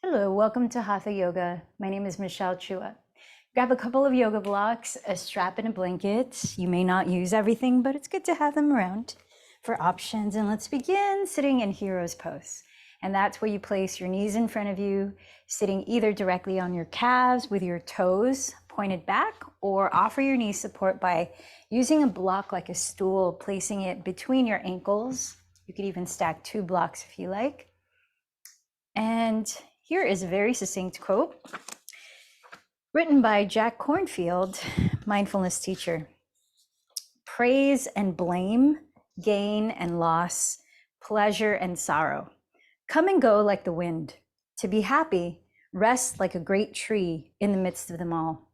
Hello, welcome to Hatha Yoga. My name is Michelle Chua. Grab a couple of yoga blocks, a strap, and a blanket. You may not use everything, but it's good to have them around for options. And let's begin sitting in Hero's Pose. And that's where you place your knees in front of you, sitting either directly on your calves with your toes pointed back, or offer your knee support by using a block like a stool, placing it between your ankles. You could even stack 2 blocks if you like. And here is a very succinct quote written by Jack Kornfield, mindfulness teacher. Praise and blame, gain and loss, pleasure and sorrow come and go like the wind. To be happy, rest like a great tree in the midst of them all.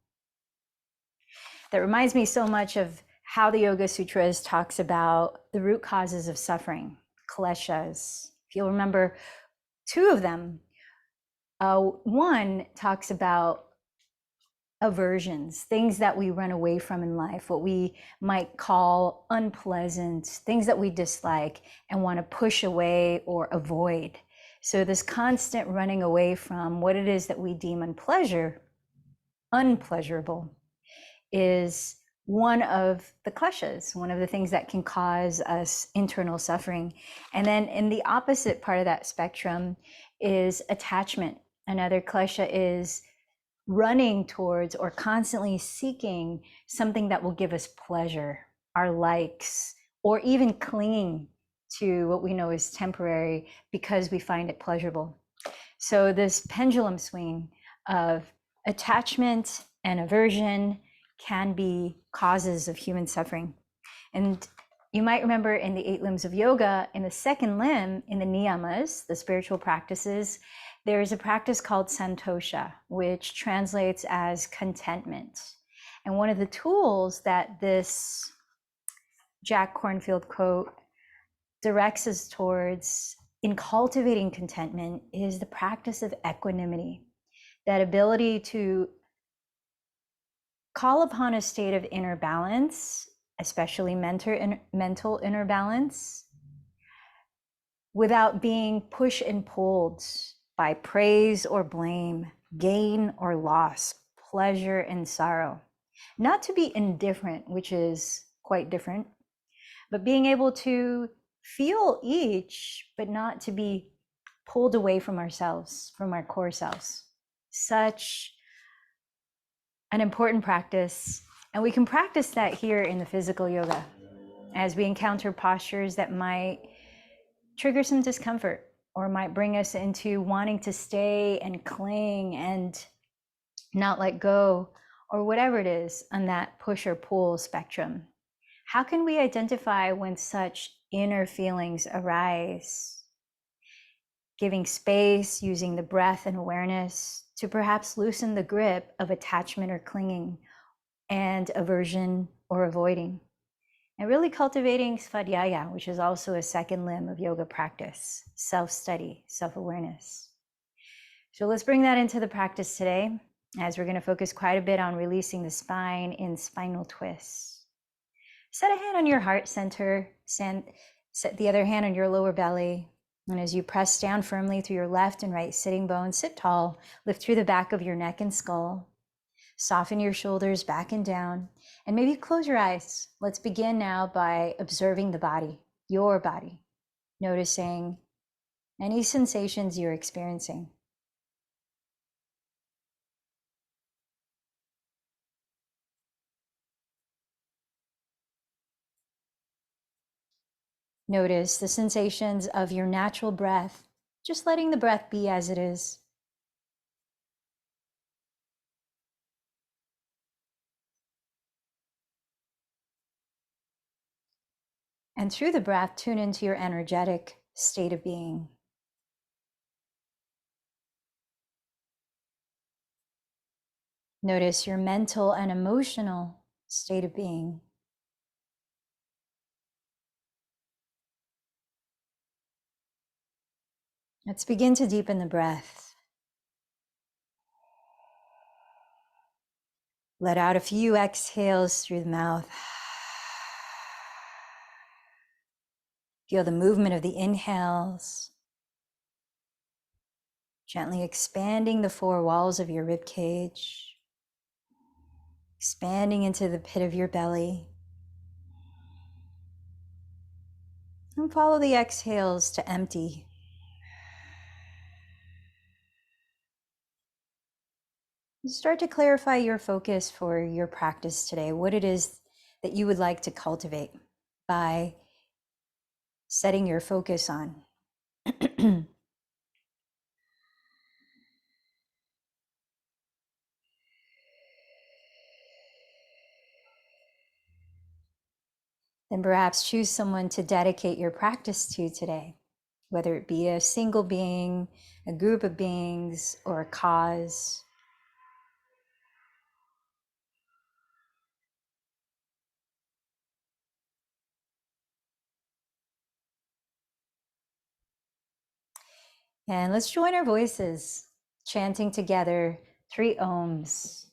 That reminds me so much of how the Yoga Sutras talks about the root causes of suffering, kleshas. If you'll remember 2 of them, one talks about aversions, things that we run away from in life, what we might call unpleasant, things that we dislike and want to push away or avoid. So this constant running away from what it is that we deem unpleasurable, is one of the kleshas, one of the things that can cause us internal suffering. And then in the opposite part of that spectrum is attachment. Another klesha is running towards or constantly seeking something that will give us pleasure, our likes, or even clinging to what we know is temporary because we find it pleasurable. So this pendulum swing of attachment and aversion can be causes of human suffering. And you might remember in the 8 limbs of yoga, in the second limb, in the niyamas, the spiritual practices, there is a practice called santosha, which translates as contentment. And one of the tools that this Jack Kornfield quote directs us towards in cultivating contentment is the practice of equanimity, that ability to call upon a state of inner balance, especially mental inner balance, without being pushed and pulled by praise or blame, gain or loss, pleasure and sorrow. Not to be indifferent, which is quite different, but being able to feel each, but not to be pulled away from ourselves, from our core selves. Such an important practice. And we can practice that here in the physical yoga as we encounter postures that might trigger some discomfort or might bring us into wanting to stay and cling and not let go, or whatever it is on that push or pull spectrum. How can we identify when such inner feelings arise? Giving space, using the breath and awareness to perhaps loosen the grip of attachment or clinging and aversion or avoiding. And really cultivating svadhyaya, which is also a second limb of yoga practice, self-study, self-awareness. So let's bring that into the practice today, as we're going to focus quite a bit on releasing the spine in spinal twists. Set a hand on your heart center, set the other hand on your lower belly. And as you press down firmly through your left and right sitting bones, sit tall, lift through the back of your neck and skull. Soften your shoulders back and down, and maybe close your eyes. Let's begin now by observing the body, your body, noticing any sensations you're experiencing. Notice the sensations of your natural breath, just letting the breath be as it is. And through the breath, tune into your energetic state of being. Notice your mental and emotional state of being. Let's begin to deepen the breath. Let out a few exhales through the mouth. Feel the movement of the inhales. Gently expanding the four walls of your rib cage, expanding into the pit of your belly. And follow the exhales to empty. Start to clarify your focus for your practice today, what it is that you would like to cultivate by setting your focus on. Then perhaps choose someone to dedicate your practice to today, whether it be a single being, a group of beings, or a cause. And let's join our voices, chanting together 3 ohms.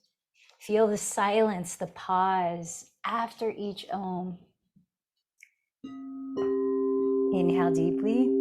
Feel the silence, the pause after each ohm. Inhale deeply.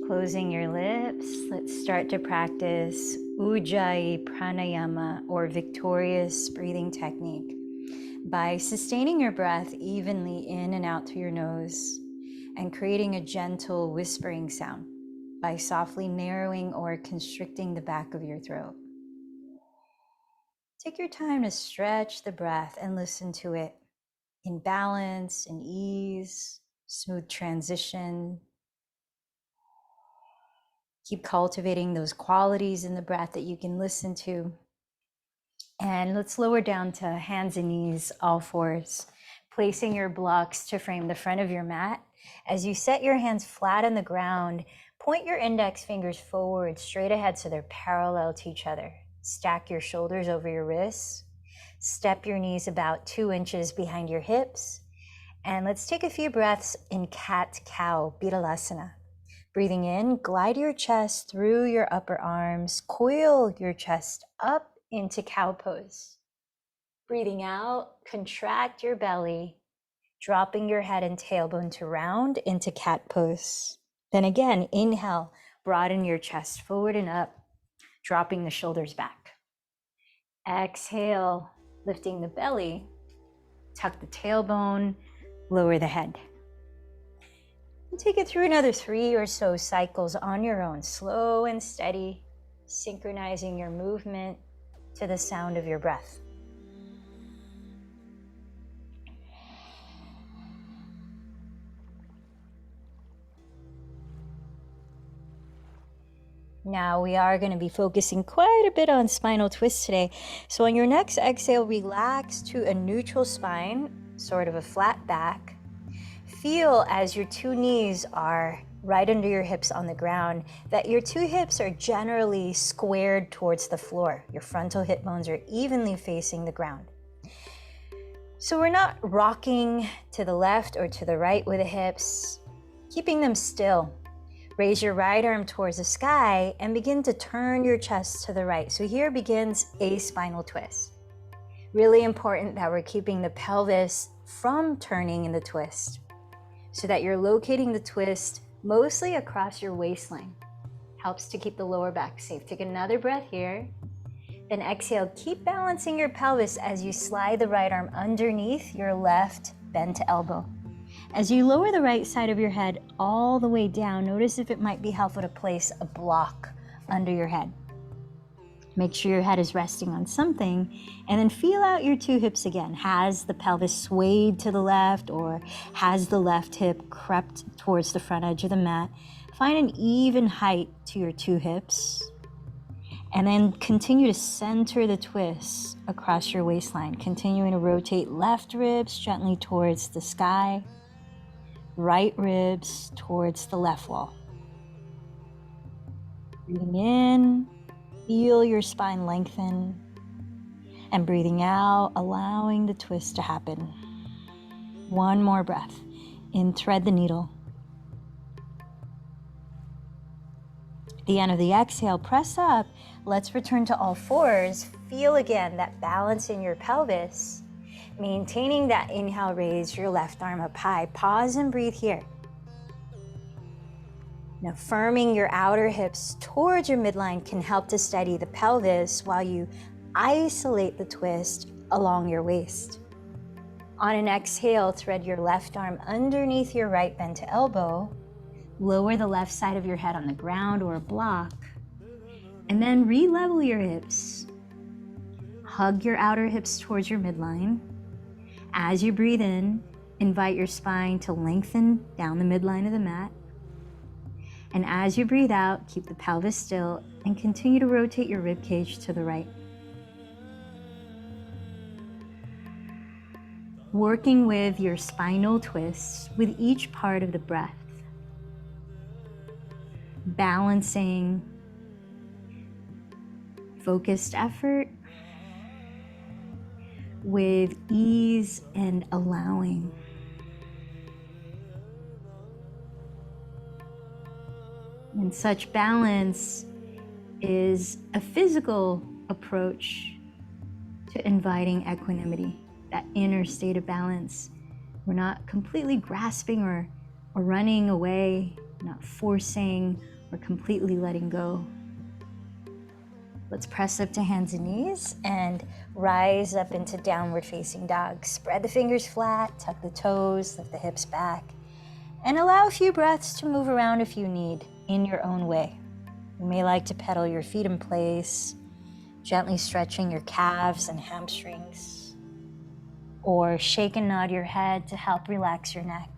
Closing your lips, let's start to practice Ujjayi Pranayama, or victorious breathing technique, by sustaining your breath evenly in and out through your nose and creating a gentle whispering sound by softly narrowing or constricting the back of your throat. Take your time to stretch the breath and listen to it in balance and ease, smooth transition. Keep cultivating those qualities in the breath that you can listen to. And let's lower down to hands and knees, all fours, placing your blocks to frame the front of your mat. As you set your hands flat on the ground, point your index fingers forward, straight ahead so they're parallel to each other. Stack your shoulders over your wrists. Step your knees about 2 inches behind your hips. And let's take a few breaths in cat-cow, Betalasana. Breathing in, glide your chest through your upper arms, coil your chest up into cow pose. Breathing out, contract your belly, dropping your head and tailbone to round into cat pose. Then again, inhale, broaden your chest forward and up, dropping the shoulders back. Exhale, lifting the belly, tuck the tailbone, lower the head. And take it through another 3 or so cycles on your own, slow and steady, synchronizing your movement to the sound of your breath. Now we are going to be focusing quite a bit on spinal twists today. So on your next exhale, relax to a neutral spine, sort of a flat back. Feel as your 2 knees are right under your hips on the ground, that your 2 hips are generally squared towards the floor. Your frontal hip bones are evenly facing the ground. So we're not rocking to the left or to the right with the hips, keeping them still. Raise your right arm towards the sky and begin to turn your chest to the right. So here begins a spinal twist. Really important that we're keeping the pelvis from turning in the twist, so that you're locating the twist mostly across your waistline. Helps to keep the lower back safe. Take another breath here. Then exhale, keep balancing your pelvis as you slide the right arm underneath your left bent elbow. As you lower the right side of your head all the way down, notice if it might be helpful to place a block under your head. Make sure your head is resting on something, and then feel out your two hips again. Has the pelvis swayed to the left, or has the left hip crept towards the front edge of the mat? Find an even height to your two hips, and then continue to center the twist across your waistline, continuing to rotate left ribs gently towards the sky, right ribs towards the left wall. Breathing in, feel your spine lengthen, and breathing out, allowing the twist to happen. One more breath. In, thread the needle. At the end of the exhale, press up. Let's return to all fours. Feel again that balance in your pelvis. Maintaining that inhale, raise your left arm up high. Pause and breathe here. Now, firming your outer hips towards your midline can help to steady the pelvis while you isolate the twist along your waist. On an exhale, thread your left arm underneath your right, bend to elbow. Lower the left side of your head on the ground or a block, and then re-level your hips. Hug your outer hips towards your midline. As you breathe in, invite your spine to lengthen down the midline of the mat. And as you breathe out, keep the pelvis still and continue to rotate your rib cage to the right. Working with your spinal twists with each part of the breath. Balancing focused effort with ease and allowing. And such balance is a physical approach to inviting equanimity, that inner state of balance. We're not completely grasping or running away, not forcing or completely letting go. Let's press up to hands and knees and rise up into downward facing dog. Spread the fingers flat, tuck the toes, lift the hips back, and allow a few breaths to move around if you need in your own way. You may like to pedal your feet in place, gently stretching your calves and hamstrings, or shake and nod your head to help relax your neck.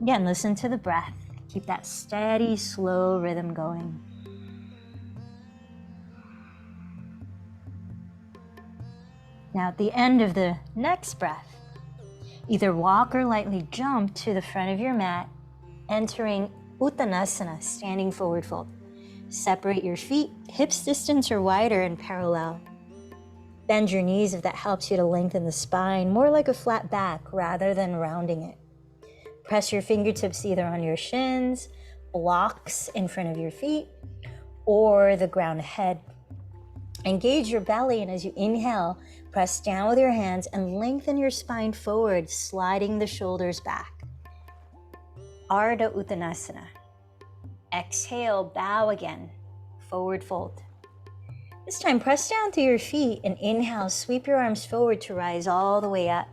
Again, listen to the breath. Keep that steady, slow rhythm going. Now at the end of the next breath, either walk or lightly jump to the front of your mat, entering Uttanasana, standing forward fold. Separate your feet, hips distance or wider and parallel. Bend your knees if that helps you to lengthen the spine, more like a flat back rather than rounding it. Press your fingertips either on your shins, blocks in front of your feet, or the ground ahead. Engage your belly, and as you inhale, press down with your hands and lengthen your spine forward, sliding the shoulders back. Ardha Uttanasana. Exhale, bow again, forward fold. This time, press down through your feet and inhale, sweep your arms forward to rise all the way up.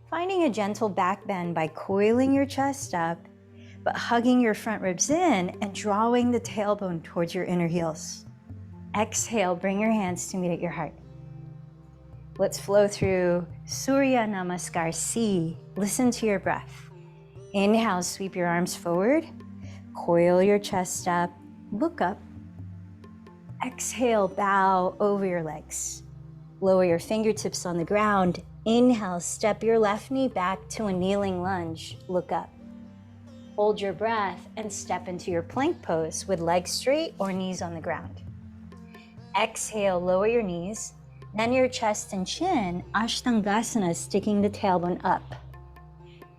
Finding a gentle back bend by coiling your chest up, but hugging your front ribs in and drawing the tailbone towards your inner heels. Exhale, bring your hands to meet at your heart. Let's flow through Surya Namaskar C. Listen to your breath. Inhale, sweep your arms forward, coil your chest up, look up. Exhale, bow over your legs. Lower your fingertips on the ground. Inhale, step your left knee back to a kneeling lunge, look up. Hold your breath and step into your plank pose with legs straight or knees on the ground. Exhale, lower your knees, then your chest and chin, Ashtangasana, sticking the tailbone up.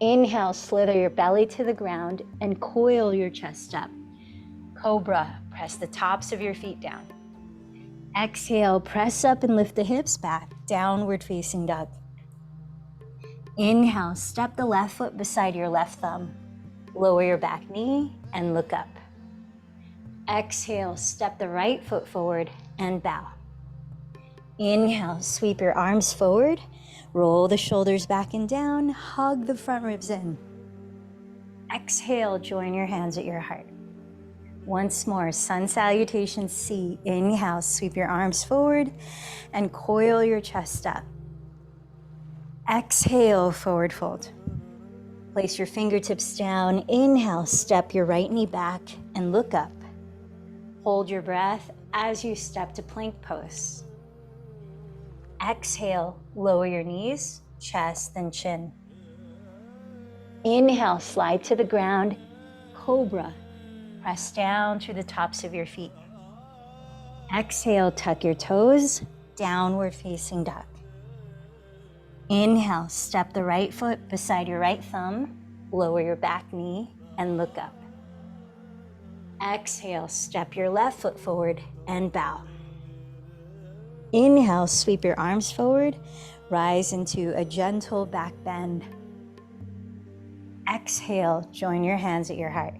Inhale, slither your belly to the ground and coil your chest up. Cobra, press the tops of your feet down. Exhale, press up and lift the hips back, downward facing dog. Inhale, step the left foot beside your left thumb. Lower your back knee and look up. Exhale, step the right foot forward and bow. Inhale, sweep your arms forward, roll the shoulders back and down, hug the front ribs in. Exhale, join your hands at your heart. Once more, sun salutation C. Inhale, sweep your arms forward and coil your chest up. Exhale, forward fold. Place your fingertips down. Inhale, step your right knee back and look up. Hold your breath as you step to plank pose. Exhale, lower your knees, chest, and chin. Inhale, slide to the ground, cobra. Press down through the tops of your feet. Exhale, tuck your toes, downward facing dog. Inhale, step the right foot beside your right thumb, lower your back knee, and look up. Exhale, step your left foot forward and bow. Inhale, sweep your arms forward, rise into a gentle back bend. Exhale, join your hands at your heart.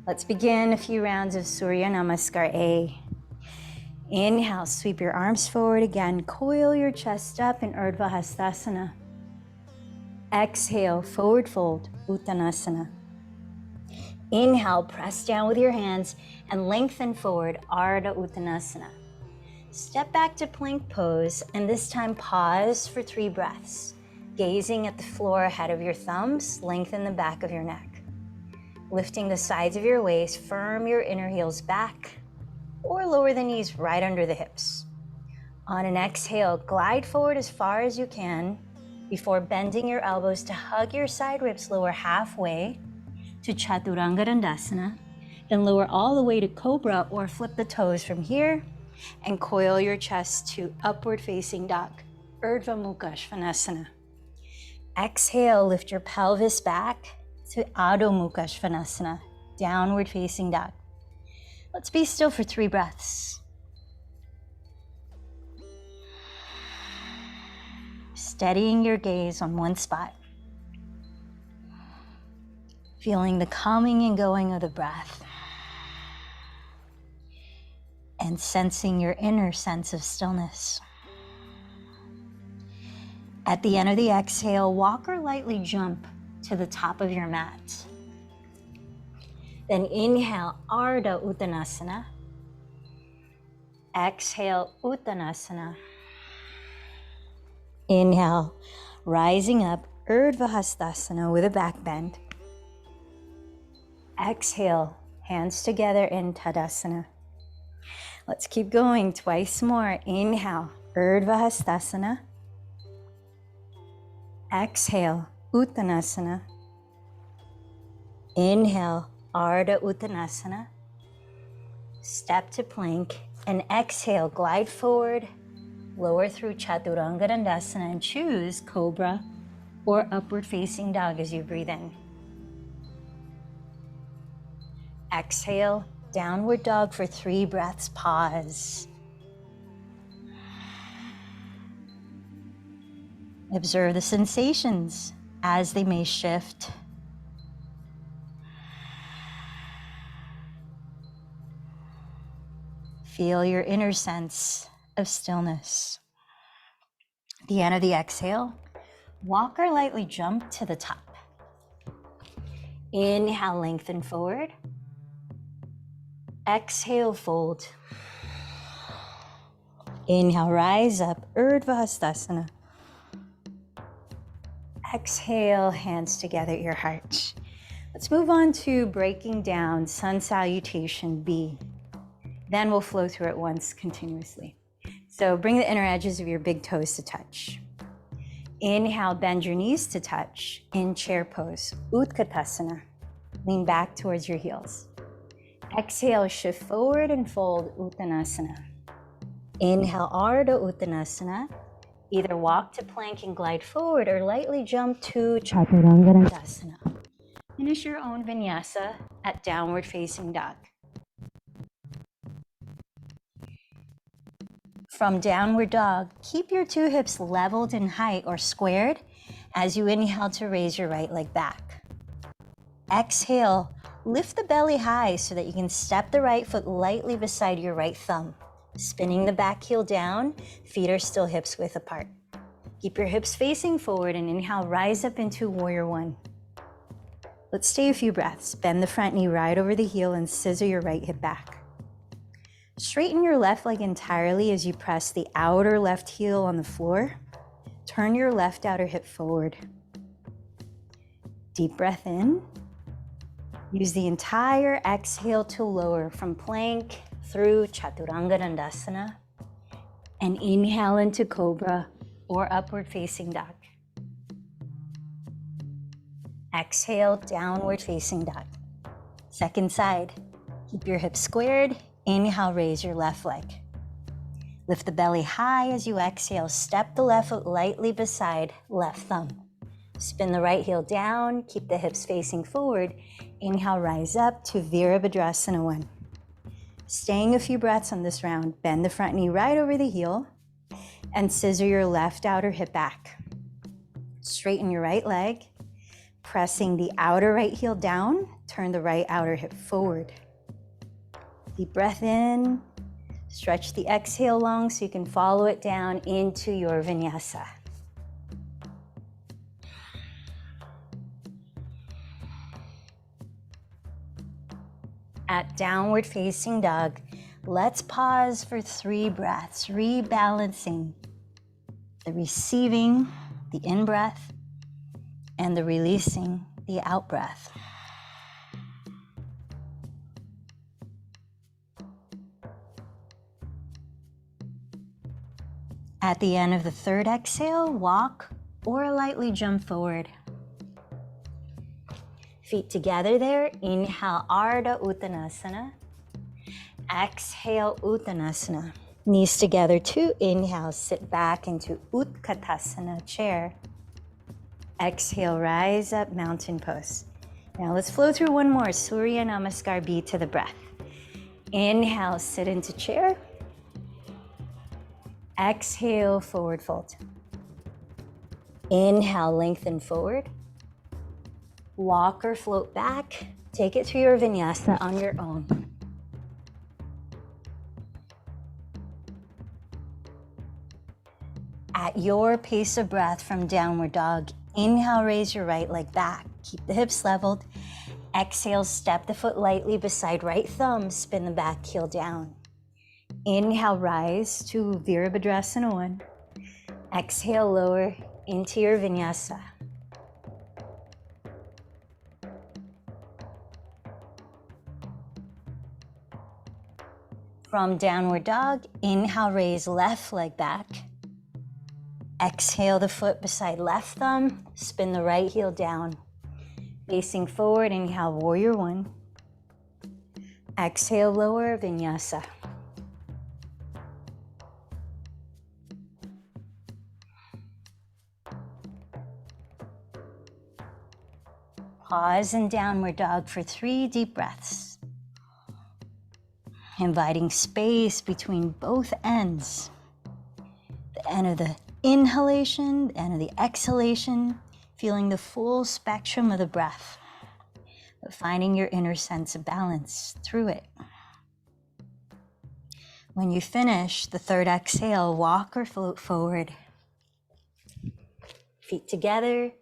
Let's begin a few rounds of Surya Namaskar A. Inhale, sweep your arms forward again, coil your chest up in Urdhva Hastasana. Exhale, forward fold, Uttanasana. Inhale, press down with your hands and lengthen forward, Ardha Uttanasana. Step back to plank pose, and this time pause for 3 breaths. Gazing at the floor ahead of your thumbs, lengthen the back of your neck. Lifting the sides of your waist, firm your inner heels back, or lower the knees right under the hips. On an exhale, glide forward as far as you can before bending your elbows to hug your side ribs, lower halfway to Chaturanga Dandasana, then lower all the way to Cobra or flip the toes from here and coil your chest to upward facing dog, Urdhva Mukha Svanasana. Exhale, lift your pelvis back to Adho Mukha Svanasana, downward facing dog. Let's be still for 3 breaths. Steadying your gaze on one spot. Feeling the coming and going of the breath. And sensing your inner sense of stillness. At the end of the exhale, walk or lightly jump to the top of your mat. Then inhale, Ardha Uttanasana. Exhale, Uttanasana. Inhale, rising up, Urdhva Hastasana with a back bend. Exhale, hands together in Tadasana. Let's keep going, twice more. Inhale, Urdhva Hastasana. Exhale, Uttanasana. Inhale, Ardha Uttanasana. Step to plank and exhale, glide forward, lower through Chaturanga Dandasana and choose Cobra or upward facing dog as you breathe in. Exhale, downward dog for 3 breaths, pause. Observe the sensations as they may shift. Feel your inner sense of stillness. At the end of the exhale, walk or lightly jump to the top. Inhale, lengthen forward. Exhale, fold. Inhale, rise up, Urdhva Hastasana. Exhale, hands together at your heart. Let's move on to breaking down Sun Salutation B. Then we'll flow through it once continuously. So bring the inner edges of your big toes to touch. Inhale, bend your knees to touch in chair pose, Utkatasana. Lean back towards your heels. Exhale, shift forward and fold, Uttanasana. Inhale, Ardha Uttanasana. Either walk to plank and glide forward or lightly jump to Chaturanga Dandasana. Finish your own vinyasa at downward facing dog. From downward dog, keep your 2 hips leveled in height or squared as you inhale to raise your right leg back. Exhale, lift the belly high so that you can step the right foot lightly beside your right thumb. Spinning the back heel down, feet are still hips width apart. Keep your hips facing forward and inhale, rise up into warrior one. Let's stay a few breaths. Bend the front knee right over the heel and scissor your right hip back. Straighten your left leg entirely as you press the outer left heel on the floor. Turn your left outer hip forward. Deep breath in. Use the entire exhale to lower from plank through Chaturanga Dandasana. And inhale into Cobra or upward facing dog. Exhale, downward facing dog. Second side. Keep your hips squared. Inhale, raise your left leg. Lift the belly high as you exhale. Step the left foot lightly beside left thumb. Spin the right heel down. Keep the hips facing forward. Inhale, rise up to Virabhadrasana 1. Staying a few breaths on this round. Bend the front knee right over the heel and scissor your left outer hip back. Straighten your right leg. Pressing the outer right heel down. Turn the right outer hip forward. Deep breath in. Stretch the exhale long so you can follow it down into your vinyasa. At downward facing dog, let's pause for 3 breaths, rebalancing the receiving, the in-breath, and the releasing, the out-breath. At the end of the 3rd exhale, walk or lightly jump forward. Feet together there. Inhale, Ardha Uttanasana. Exhale, Uttanasana. Knees together too. Inhale, sit back into Utkatasana, chair. Exhale, rise up, mountain pose. Now let's flow through one more. Surya Namaskar, B to the breath. Inhale, sit into chair. Exhale, forward fold. Inhale, lengthen forward. Walk or float back. Take it through your vinyasa on your own. At your pace of breath from downward dog, inhale, raise your right leg back. Keep the hips leveled. Exhale, step the foot lightly beside right thumb. Spin the back heel down. Inhale, rise to Virabhadrasana 1. Exhale, lower into your vinyasa. From downward dog, inhale, raise left leg back. Exhale the foot beside left thumb. Spin the right heel down. Facing forward, inhale, warrior 1. Exhale, lower, vinyasa. Pause in downward dog for 3 deep breaths. Inviting space between both ends. The end of the inhalation, the end of the exhalation, feeling the full spectrum of the breath, but finding your inner sense of balance through it. When you finish the 3rd exhale, walk or float forward. Feet together.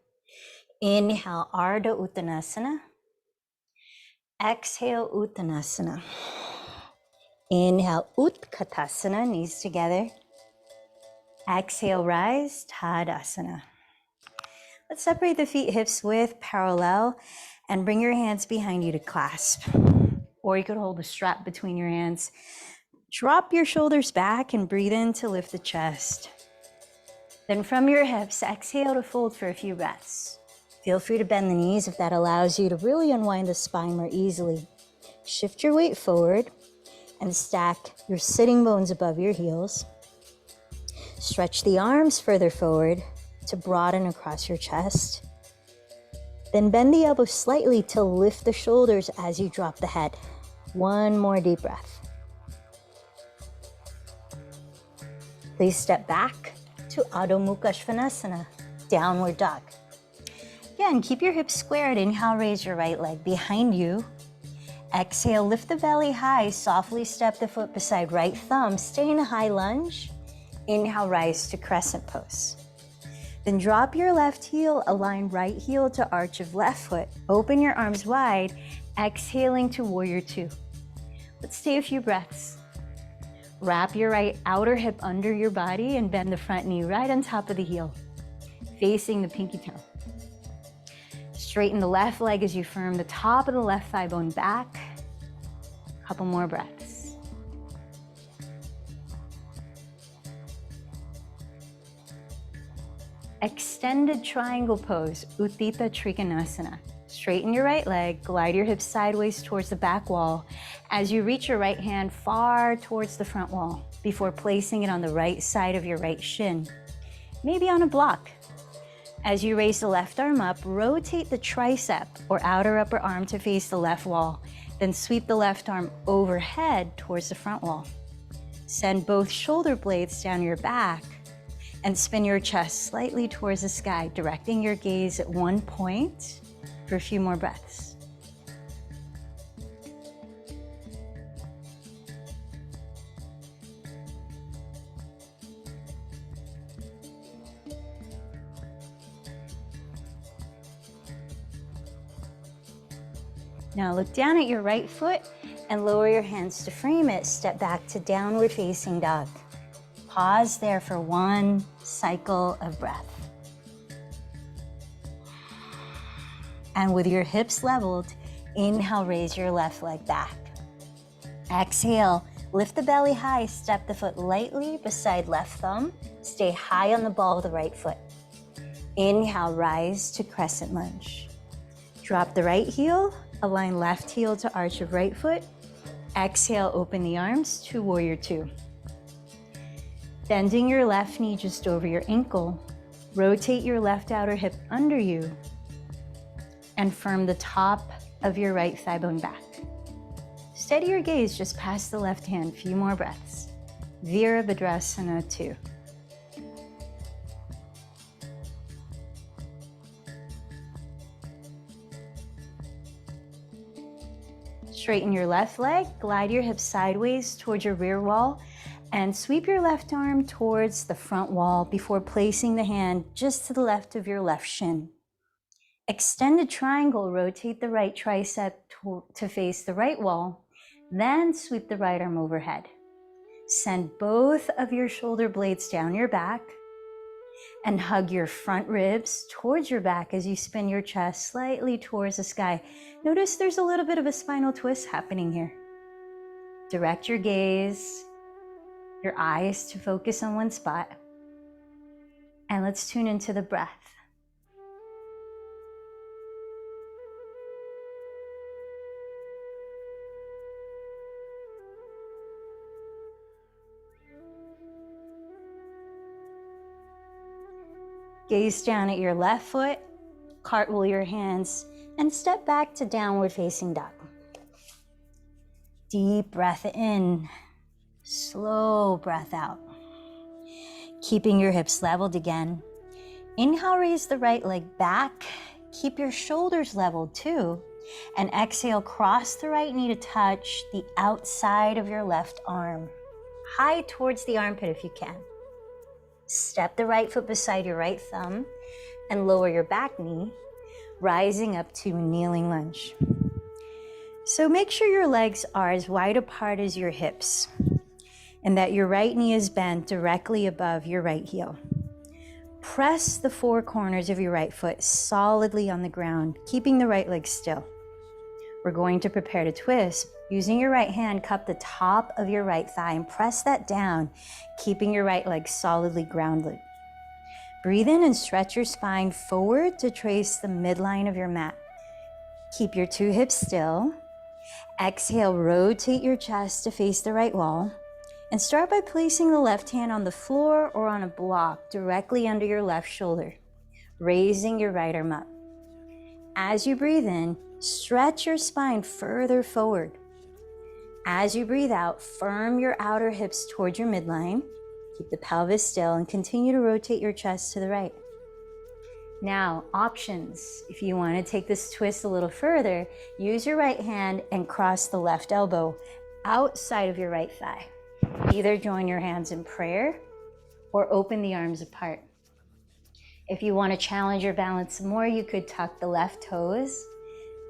Inhale, Ardha Uttanasana. Exhale, Uttanasana. Inhale, Utkatasana, knees together. Exhale, rise, Tadasana. Let's separate the feet hips width parallel and bring your hands behind you to clasp. Or you could hold a strap between your hands. Drop your shoulders back and breathe in to lift the chest. Then from your hips, exhale to fold for a few breaths. Feel free to bend the knees if that allows you to really unwind the spine more easily. Shift your weight forward and stack your sitting bones above your heels. Stretch the arms further forward to broaden across your chest. Then bend the elbows slightly to lift the shoulders as you drop the head. One more deep breath. Please step back to Adho Mukha Svanasana, downward dog. Again, keep your hips squared. Inhale, raise your right leg behind you. Exhale, lift the belly high, softly step the foot beside right thumb, stay in a high lunge. Inhale, rise to crescent pose. Then drop your left heel, align right heel to arch of left foot. Open your arms wide, exhaling to warrior two. Let's take a few breaths. Wrap your right outer hip under your body and bend the front knee right on top of the heel, facing the pinky toe. Straighten the left leg as you firm the top of the left thigh bone back. Couple more breaths. Extended triangle pose, Utthita Trikonasana. Straighten your right leg, glide your hips sideways towards the back wall as you reach your right hand far towards the front wall before placing it on the right side of your right shin, maybe on a block. As you raise the left arm up, rotate the tricep or outer upper arm to face the left wall, then sweep the left arm overhead towards the front wall. Send both shoulder blades down your back and spin your chest slightly towards the sky, directing your gaze at one point for a few more breaths. Now look down at your right foot and lower your hands to frame it. Step back to downward facing dog. Pause there for one cycle of breath. And with your hips leveled, inhale, raise your left leg back. Exhale, lift the belly high, step the foot lightly beside left thumb. Stay high on the ball of the right foot. Inhale, rise to crescent lunge. Drop the right heel, align left heel to arch of right foot. Exhale, open the arms to warrior two. Bending your left knee just over your ankle, rotate your left outer hip under you and firm the top of your right thigh bone back. Steady your gaze just past the left hand, few more breaths. Virabhadrasana 2. Straighten your left leg, glide your hips sideways towards your rear wall, and sweep your left arm towards the front wall before placing the hand just to the left of your left shin. Extended triangle, rotate the right tricep to face the right wall, then sweep the right arm overhead. Send both of your shoulder blades down your back and hug your front ribs towards your back as you spin your chest slightly towards the sky. Notice there's a little bit of a spinal twist happening here. Direct your gaze, your eyes to focus on one spot, and let's tune into the breath. Gaze down at your left foot, cartwheel your hands, and step back to downward facing dog. Deep breath in, slow breath out. Keeping your hips leveled again. Inhale, raise the right leg back. Keep your shoulders leveled too. And exhale, cross the right knee to touch the outside of your left arm. High towards the armpit if you can. Step the right foot beside your right thumb and lower your back knee, rising up to a kneeling lunge. So make sure your legs are as wide apart as your hips and that your right knee is bent directly above your right heel. Press the four corners of your right foot solidly on the ground, keeping the right leg still. We're going to prepare to twist. Using your right hand, cup the top of your right thigh and press that down, keeping your right leg solidly grounded. Breathe in and stretch your spine forward to trace the midline of your mat. Keep your two hips still. Exhale, rotate your chest to face the right wall. And start by placing the left hand on the floor or on a block directly under your left shoulder, raising your right arm up. As you breathe in, stretch your spine further forward. As you breathe out, firm your outer hips towards your midline. Keep the pelvis still and continue to rotate your chest to the right. Now, options. If you want to take this twist a little further, use your right hand and cross the left elbow outside of your right thigh. Either join your hands in prayer or open the arms apart. If you want to challenge your balance more, you could tuck the left toes,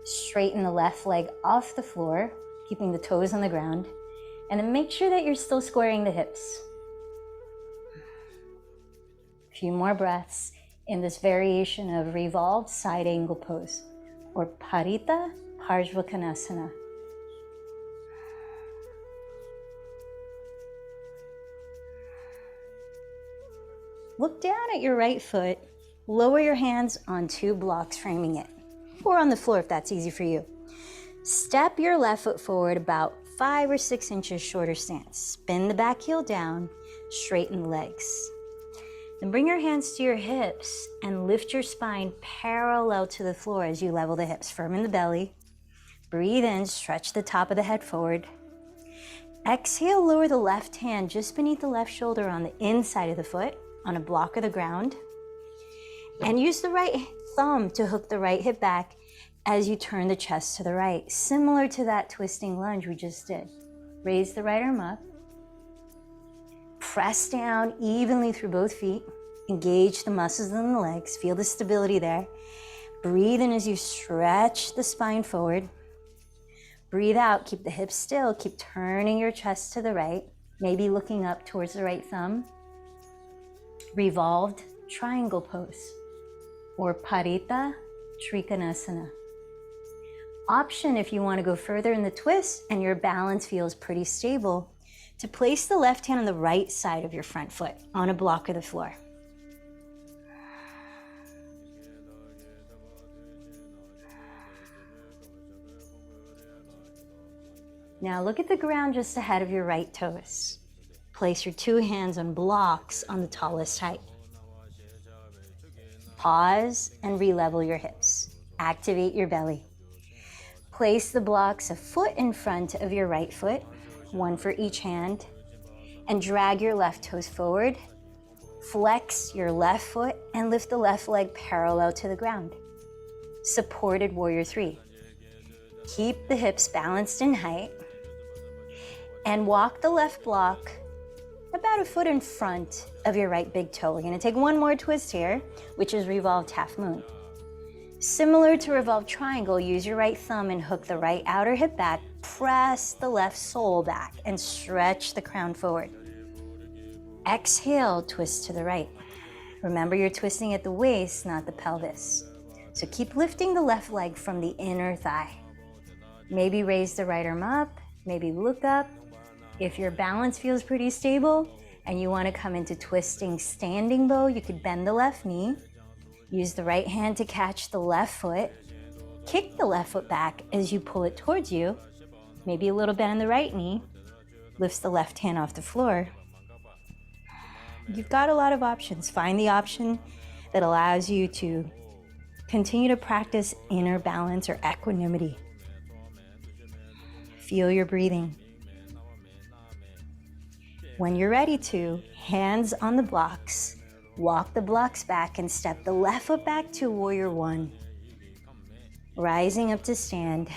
straighten the left leg off the floor, keeping the toes on the ground, and then make sure that you're still squaring the hips. A few more breaths in this variation of revolved side angle pose, or Parita Parshvakonasana. Look down at your right foot, lower your hands on two blocks framing it, or on the floor if that's easy for you. Step your left foot forward about 5 or 6 inches shorter stance. Spin the back heel down, straighten the legs. Then bring your hands to your hips and lift your spine parallel to the floor as you level the hips, firm in the belly. Breathe in, stretch the top of the head forward. Exhale, lower the left hand just beneath the left shoulder on the inside of the foot, on a block of the ground. And use the right thumb to hook the right hip back as you turn the chest to the right, similar to that twisting lunge we just did. Raise the right arm up. Press down evenly through both feet. Engage the muscles in the legs. Feel the stability there. Breathe in as you stretch the spine forward. Breathe out, keep the hips still. Keep turning your chest to the right, maybe looking up towards the right thumb. Revolved triangle pose, or Parita Trikonasana. Option, if you want to go further in the twist and your balance feels pretty stable, to place the left hand on the right side of your front foot on a block of the floor. Now look at the ground just ahead of your right toes. Place your two hands on blocks on the tallest height. Pause and re-level your hips. Activate your belly. Place the blocks a foot in front of your right foot, one for each hand, and drag your left toes forward. Flex your left foot and lift the left leg parallel to the ground. Supported warrior three. Keep the hips balanced in height and walk the left block about a foot in front of your right big toe. We're gonna take one more twist here, which is revolved half moon. Similar to revolved triangle, use your right thumb and hook the right outer hip back, press the left sole back and stretch the crown forward. Exhale, twist to the right. Remember, you're twisting at the waist, not the pelvis. So keep lifting the left leg from the inner thigh. Maybe raise the right arm up, maybe look up. If your balance feels pretty stable and you want to come into twisting standing bow, you could bend the left knee, use the right hand to catch the left foot, kick the left foot back as you pull it towards you, maybe a little bend in the right knee, lifts the left hand off the floor. You've got a lot of options. Find the option that allows you to continue to practice inner balance or equanimity. Feel your breathing. When you're ready to, hands on the blocks, walk the blocks back and step the left foot back to warrior one. Rising up to stand.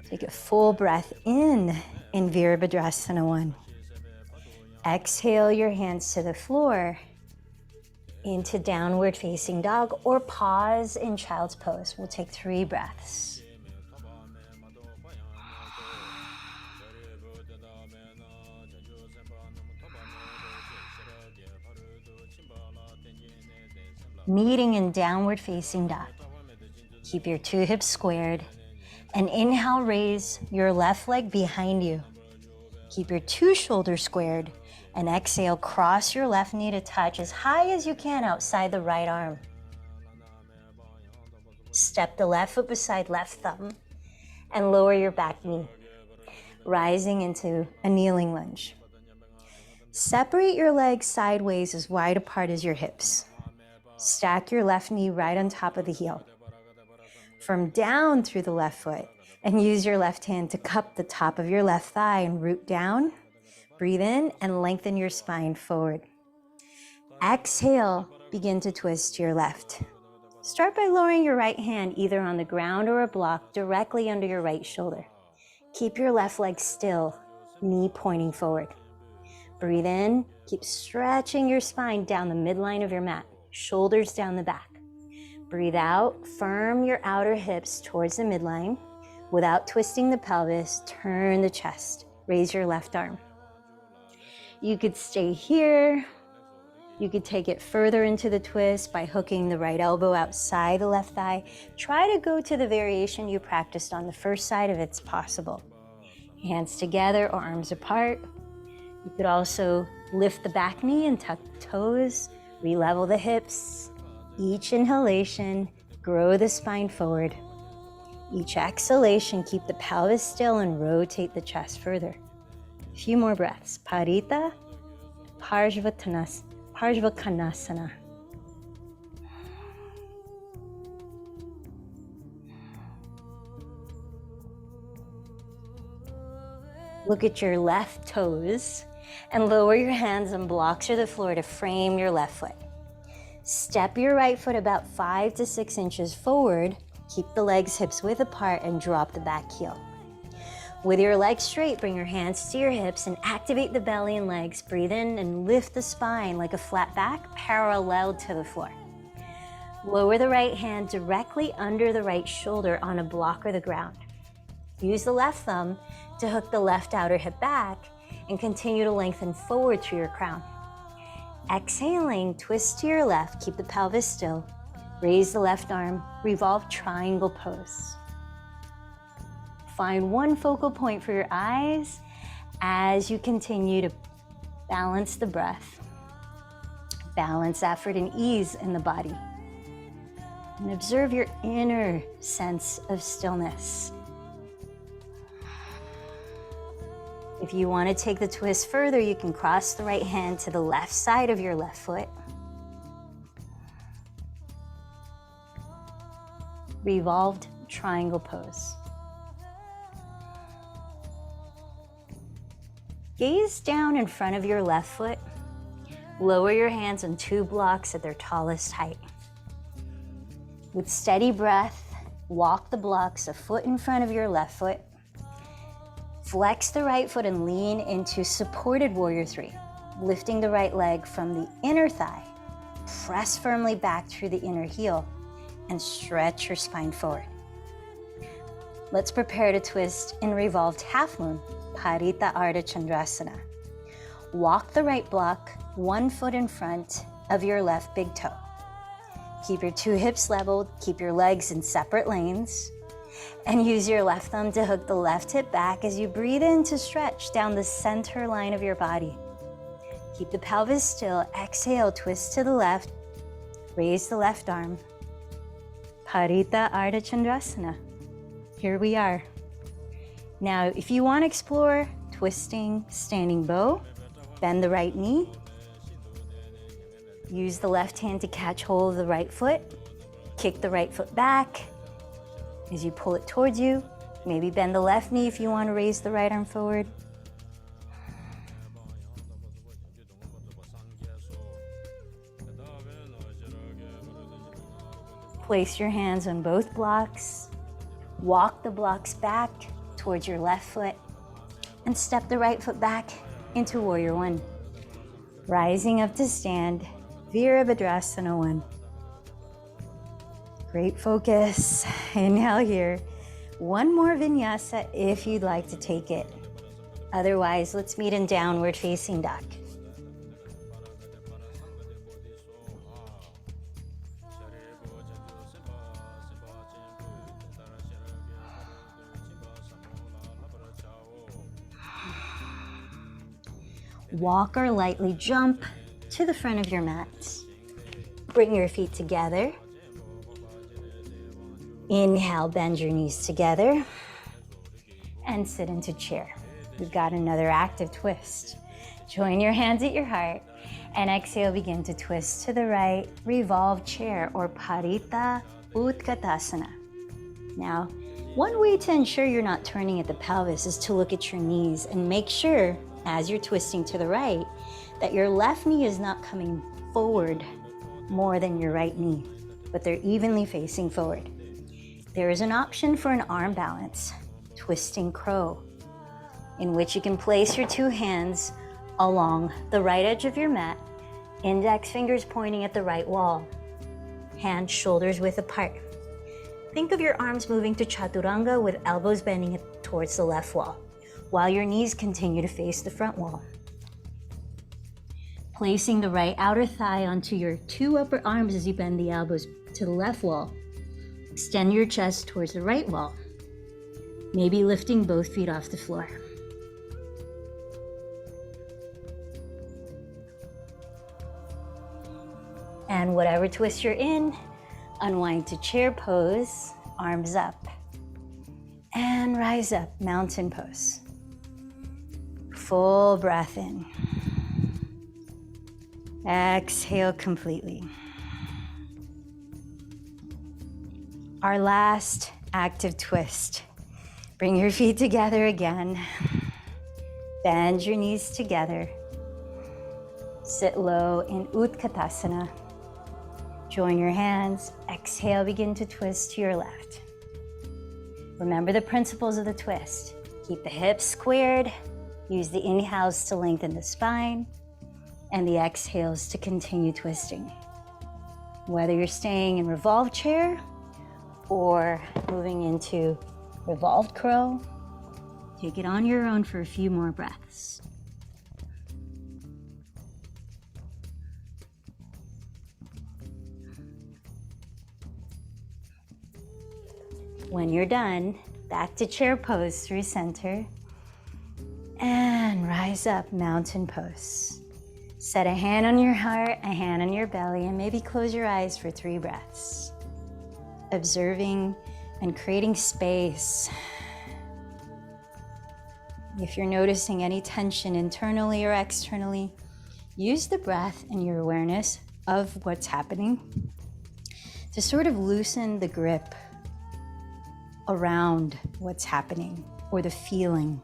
Take a full breath in Virabhadrasana 1. Exhale your hands to the floor into downward facing dog, or pause in child's pose. We'll take 3 breaths. Meeting in downward facing dog. Keep your 2 hips squared and inhale, raise your left leg behind you. Keep your 2 shoulders squared and exhale, cross your left knee to touch as high as you can outside the right arm. Step the left foot beside left thumb and lower your back knee, rising into a kneeling lunge. Separate your legs sideways as wide apart as your hips. Stack your left knee right on top of the heel. Firm down through the left foot and use your left hand to cup the top of your left thigh and root down. Breathe in and lengthen your spine forward. Exhale, begin to twist to your left. Start by lowering your right hand either on the ground or a block directly under your right shoulder. Keep your left leg still, knee pointing forward. Breathe in, keep stretching your spine down the midline of your mat, shoulders down the back. Breathe out, firm your outer hips towards the midline. Without twisting the pelvis, turn the chest, raise your left arm. You could stay here. You could take it further into the twist by hooking the right elbow outside the left thigh. Try to go to the variation you practiced on the first side if it's possible. Hands together or arms apart. You could also lift the back knee and tuck the toes, re-level the hips. Each inhalation, grow the spine forward. Each exhalation, keep the pelvis still and rotate the chest further. A few more breaths. Parita, Parsvakonasana. Look at your left toes and lower your hands on blocks or the floor to frame your left foot. Step your right foot about 5 to 6 inches forward. Keep the legs hips width apart and drop the back heel. With your legs straight, bring your hands to your hips and activate the belly and legs. Breathe in and lift the spine like a flat back, parallel to the floor. Lower the right hand directly under the right shoulder on a block or the ground. Use the left thumb to hook the left outer hip back and continue to lengthen forward through your crown. Exhaling, twist to your left, keep the pelvis still. Raise the left arm, revolve triangle pose. Find one focal point for your eyes as you continue to balance the breath. Balance effort and ease in the body. And observe your inner sense of stillness. If you want to take the twist further, you can cross the right hand to the left side of your left foot. Revolved triangle pose. Gaze down in front of your left foot. Lower your hands on 2 blocks at their tallest height. With steady breath, walk the blocks a foot in front of your left foot. Flex the right foot and lean into supported warrior 3, lifting the right leg from the inner thigh. Press firmly back through the inner heel and stretch your spine forward. Let's prepare to twist in revolved half moon, Parita Ardha Chandrasana. Walk the right block 1 foot in front of your left big toe. Keep your 2 hips leveled, keep your legs in separate lanes, and use your left thumb to hook the left hip back as you breathe in to stretch down the center line of your body. Keep the pelvis still, exhale, twist to the left, raise the left arm. Parita Ardha Chandrasana. Here we are. Now, if you want to explore twisting standing bow, bend the right knee. Use the left hand to catch hold of the right foot. Kick the right foot back as you pull it towards you. Maybe bend the left knee if you want to raise the right arm forward. Place your hands on both blocks. Walk the blocks back towards your left foot and step the right foot back into Warrior 1. Rising up to stand, Virabhadrasana 1. Great focus. Inhale here. One more vinyasa if you'd like to take it. Otherwise, let's meet in downward facing dog. Walk or lightly jump to the front of your mat. Bring your feet together. Inhale, bend your knees together and sit into chair. We've got another active twist. Join your hands at your heart and exhale, begin to twist to the right, revolve chair or Parita Utkatasana. Now, one way to ensure you're not turning at the pelvis is to look at your knees and make sure as you're twisting to the right that your left knee is not coming forward more than your right knee, but they're evenly facing forward. There is an option for an arm balance, twisting crow, in which you can place your two hands along the right edge of your mat, index fingers pointing at the right wall, hands shoulders width apart. Think of your arms moving to chaturanga with elbows bending towards the left wall, while your knees continue to face the front wall. Placing the right outer thigh onto your two upper arms as you bend the elbows to the left wall. Extend your chest towards the right wall, maybe lifting both feet off the floor. And whatever twist you're in, unwind to chair pose, arms up. And rise up, mountain pose. Full breath in. Exhale completely. Our last active twist. Bring your feet together again. Bend your knees together. Sit low in Utkatasana. Join your hands. Exhale, begin to twist to your left. Remember the principles of the twist. Keep the hips squared. Use the inhales to lengthen the spine and the exhales to continue twisting. Whether you're staying in revolved chair or moving into revolved crow, take it on your own for a few more breaths. When you're done, back to chair pose through center and rise up, mountain pose. Set a hand on your heart, a hand on your belly, and maybe close your eyes for 3 breaths. Observing and creating space. If you're noticing any tension internally or externally, use the breath and your awareness of what's happening to sort of loosen the grip around what's happening or the feeling.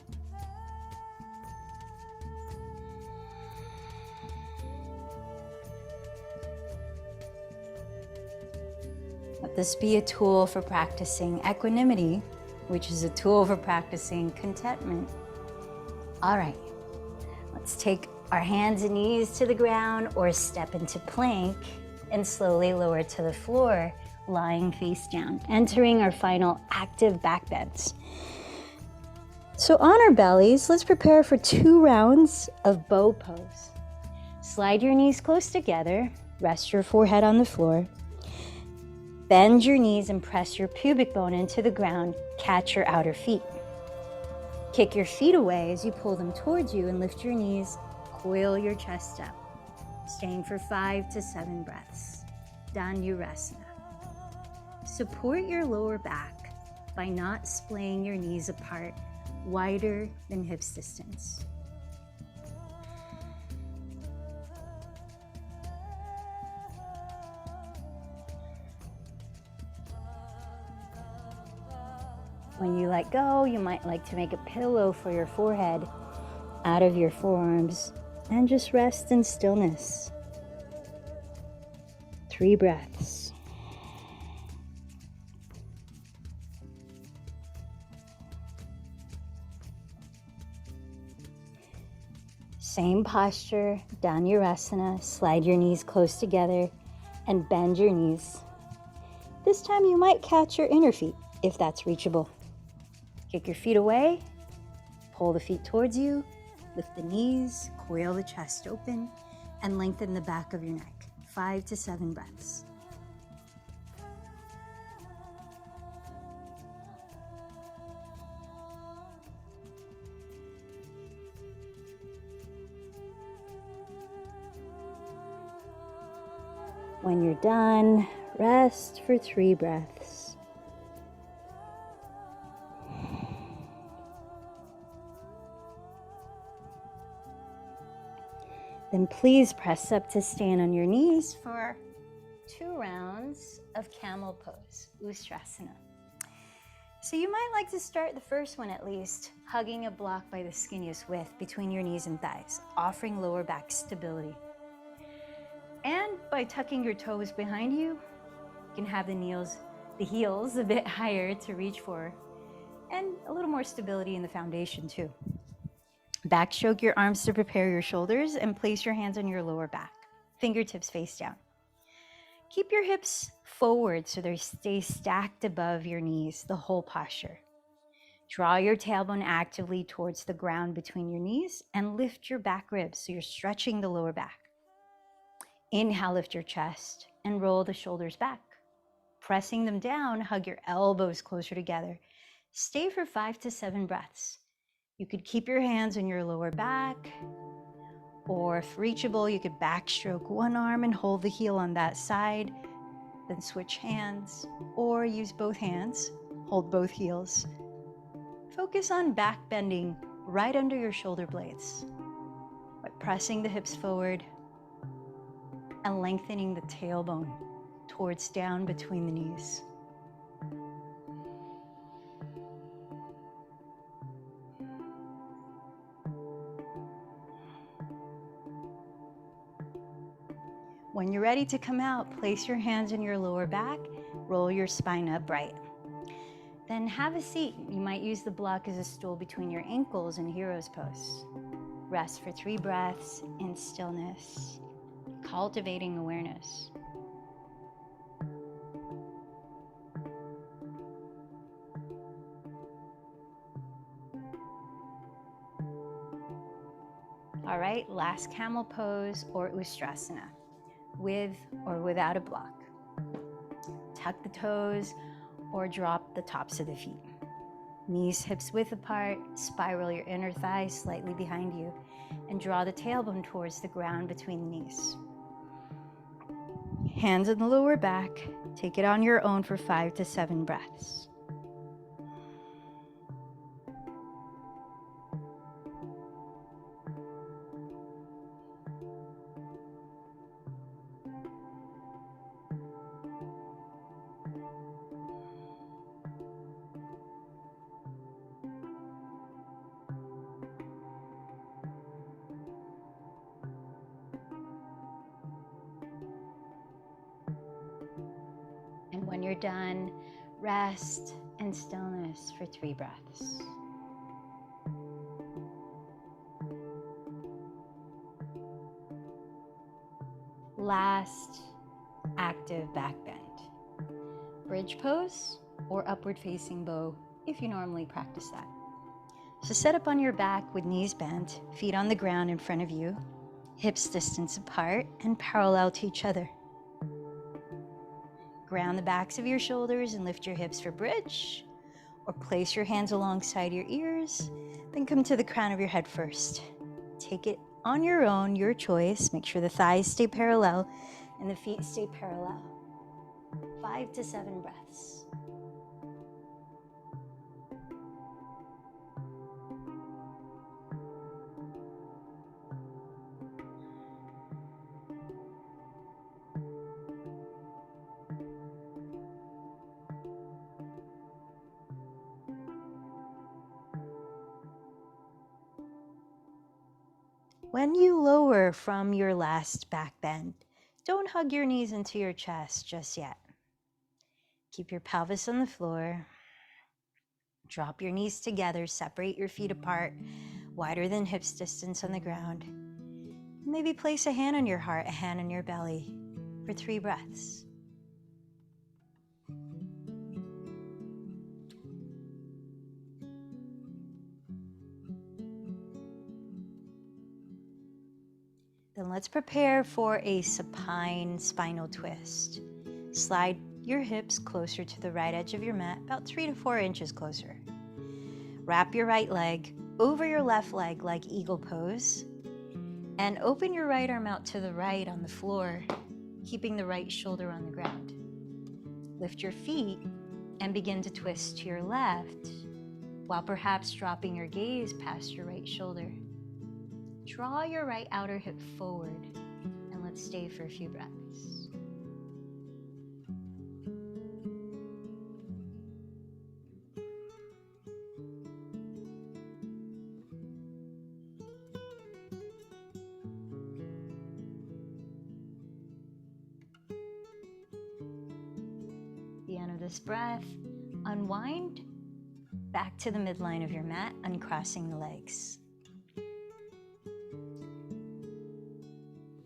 Let this be a tool for practicing equanimity, which is a tool for practicing contentment. All right, let's take our hands and knees to the ground or step into plank and slowly lower to the floor, lying face down, entering our final active back bends. So on our bellies, let's prepare for 2 rounds of bow pose. Slide your knees close together, rest your forehead on the floor. Bend your knees and press your pubic bone into the ground, catch your outer feet. Kick your feet away as you pull them towards you and lift your knees, coil your chest up, staying for 5 to 7 breaths. Dhanurasana. Support your lower back by not splaying your knees apart, wider than hips distance. When you let go, you might like to make a pillow for your forehead out of your forearms and just rest in stillness. 3 breaths. Same posture, Dhanurasana. Slide your knees close together and bend your knees. This time you might catch your inner feet if that's reachable. Kick your feet away, pull the feet towards you, lift the knees, coil the chest open, and lengthen the back of your neck. 5 to 7 breaths. When you're done, rest for 3 breaths. Then please press up to stand on your knees for 2 rounds of camel pose, Ustrasana. So you might like to start the first one at least, hugging a block by the skinniest width between your knees and thighs, offering lower back stability. And by tucking your toes behind you, you can have the heels a bit higher to reach for, and a little more stability in the foundation too. Backstroke your arms to prepare your shoulders and place your hands on your lower back, fingertips face down. Keep your hips forward so they stay stacked above your knees, the whole posture. Draw your tailbone actively towards the ground between your knees and lift your back ribs so you're stretching the lower back. Inhale, lift your chest and roll the shoulders back. Pressing them down, hug your elbows closer together. Stay for 5 to 7 breaths. You could keep your hands on your lower back, or if reachable, you could backstroke one arm and hold the heel on that side, then switch hands, or use both hands, hold both heels. Focus on back bending right under your shoulder blades by pressing the hips forward and lengthening the tailbone towards down between the knees. When you're ready to come out, place your hands on your lower back, roll your spine upright. Then have a seat. You might use the block as a stool between your ankles in Hero's Pose. Rest for 3 breaths in stillness, cultivating awareness. All right, last camel pose or Ustrasana, with or without a block. Tuck the toes or drop the tops of the feet. Knees, hips width apart, spiral your inner thighs slightly behind you, and draw the tailbone towards the ground between the knees. Hands on the lower back, take it on your own for 5 to 7 breaths. And when you're done, rest and stillness for 3 breaths. Last active back bend. Bridge pose or upward facing bow if you normally practice that. So set up on your back with knees bent, feet on the ground in front of you, hips distance apart and parallel to each other. Ground the backs of your shoulders and lift your hips for bridge, or place your hands alongside your ears, then come to the crown of your head first. Take it on your own, your choice. Make sure the thighs stay parallel and the feet stay parallel. 5 to 7 breaths. When you lower from your last back bend, don't hug your knees into your chest just yet. Keep your pelvis on the floor. Drop your knees together, separate your feet apart, wider than hips distance on the ground. Maybe place a hand on your heart, a hand on your belly for 3 breaths. Then let's prepare for a supine spinal twist. Slide your hips closer to the right edge of your mat, about 3 to 4 inches closer. Wrap your right leg over your left leg like eagle pose, and open your right arm out to the right on the floor, keeping the right shoulder on the ground. Lift your feet and begin to twist to your left, while perhaps dropping your gaze past your right shoulder. Draw your right outer hip forward, and let's stay for a few breaths. this breath, unwind back to the midline of your mat, uncrossing the legs.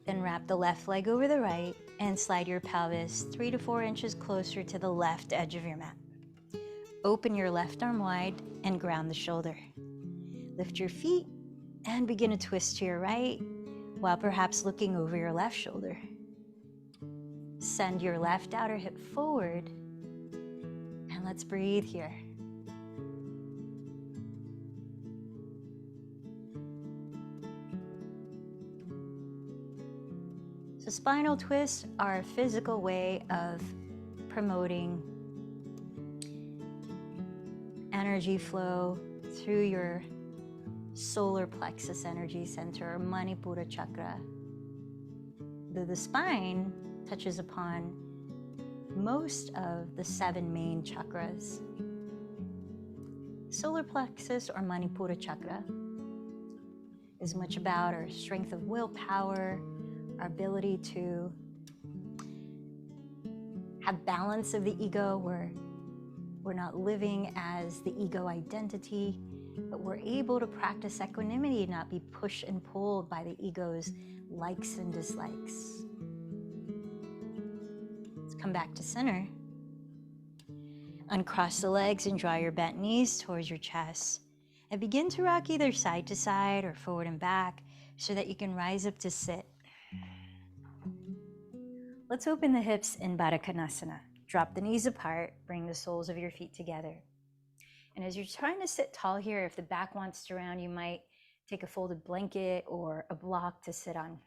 Then wrap the left leg over the right and slide your pelvis 3 to 4 inches closer to the left edge of your mat. Open your left arm wide and ground the shoulder. Lift your feet and begin to twist to your right while perhaps looking over your left shoulder. Send your left outer hip forward and let's breathe here. So spinal twists are a physical way of promoting energy flow through your solar plexus energy center or Manipura chakra. The spine touches upon most of the 7 main chakras. Solar plexus or Manipura chakra is much about our strength of willpower, our ability to have balance of the ego, where we're not living as the ego identity, but we're able to practice equanimity, not be pushed and pulled by the ego's likes and dislikes. Let's come back to center. Uncross the legs and draw your bent knees towards your chest. And begin to rock either side to side or forward and back so that you can rise up to sit. Let's open the hips in Baddha Konasana. Drop the knees apart, bring the soles of your feet together. And as you're trying to sit tall here, if the back wants to round, you might take a folded blanket or a block to sit on.